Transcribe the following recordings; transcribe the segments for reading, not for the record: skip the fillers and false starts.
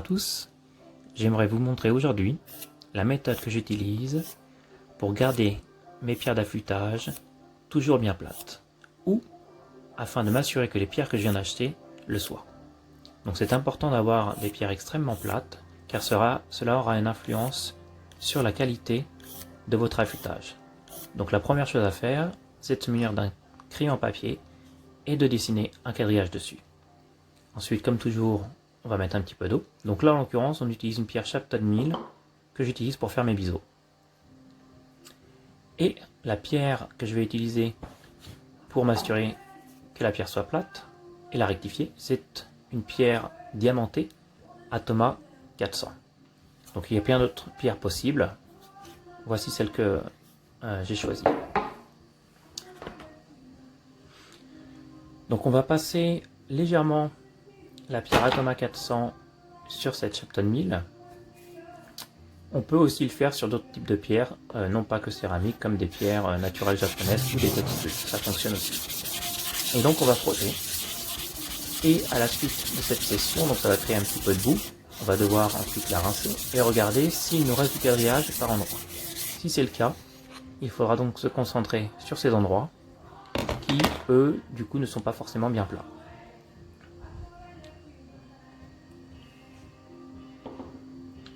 tous, j'aimerais vous montrer aujourd'hui la méthode que j'utilise pour garder mes pierres d'affûtage toujours bien plates, ou afin de m'assurer que les pierres que je viens d'acheter le soient. Donc c'est important d'avoir des pierres extrêmement plates, car cela aura une influence sur la qualité de votre affûtage. Donc la première chose à faire, c'est de se munir d'un crayon papier et de dessiner un quadrillage dessus. Ensuite, comme toujours, on va mettre un petit peu d'eau. Donc là, en l'occurrence, on utilise une pierre Shapton 1000 que j'utilise pour faire mes biseaux. Et la pierre que je vais utiliser pour m'assurer que la pierre soit plate et la rectifier, c'est une pierre diamantée Atoma 400. Donc il y a plein d'autres pierres possibles. Voici celle que j'ai choisie. Donc on va passer légèrement la pierre Atoma 400 sur cette Shapton 1000. On peut aussi le faire sur d'autres types de pierres, non pas que céramiques, comme des pierres naturelles japonaises ou des petits, ça fonctionne aussi. Et donc on va frotter. Et à la suite de cette session, donc ça va créer un petit peu de boue, on va devoir ensuite la rincer et regarder s'il nous reste du quadrillage par endroit. Si c'est le cas, il faudra donc se concentrer sur ces endroits qui, eux, du coup, ne sont pas forcément bien plats.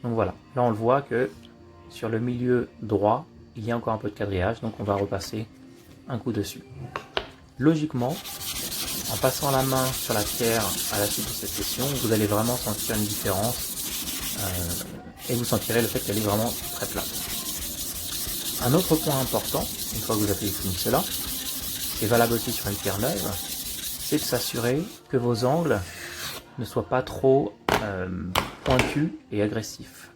Donc voilà, là on le voit que sur le milieu droit, il y a encore un peu de quadrillage, donc on va repasser un coup dessus. Logiquement, en passant la main sur la pierre à la suite de cette session, vous allez vraiment sentir une différence et vous sentirez le fait qu'elle est vraiment très plate. Un autre point important, une fois que vous avez fini cela, et valable aussi sur une pierre neuve, c'est de s'assurer que vos angles ne soient pas trop pointus et agressifs.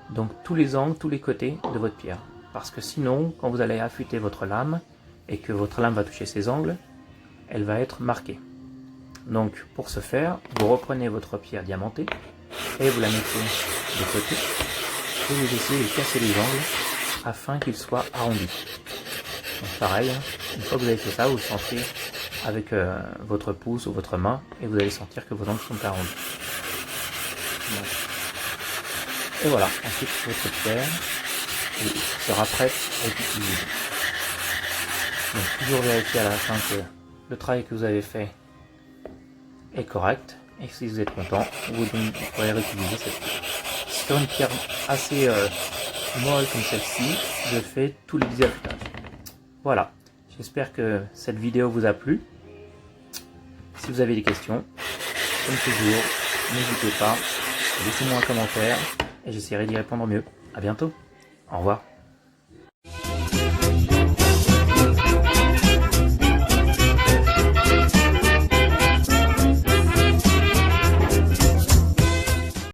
Donc tous les angles, tous les côtés de votre pierre. Parce que sinon, quand vous allez affûter votre lame et que votre lame va toucher ces angles, elle va être marquée. Donc pour ce faire, vous reprenez votre pierre diamantée et vous la mettez de côté et vous essayez de casser les angles afin qu'ils soient arrondis. Donc pareil, une fois que vous avez fait ça, vous le sentez avec votre pouce ou votre main et vous allez sentir que vos angles sont arrondis. Et voilà, ensuite votre pierre sera prête à être utilisée. Donc toujours vérifier à la fin que le travail que vous avez fait est correct, et si vous êtes content, vous pourrez réutiliser cette pierre. Sur une pierre assez molle comme celle-ci, je fais tous les affûtages. Voilà, j'espère que cette vidéo vous a plu. Si vous avez des questions, comme toujours, n'hésitez pas, laissez-moi un commentaire et j'essaierai d'y répondre au mieux. A bientôt, au revoir.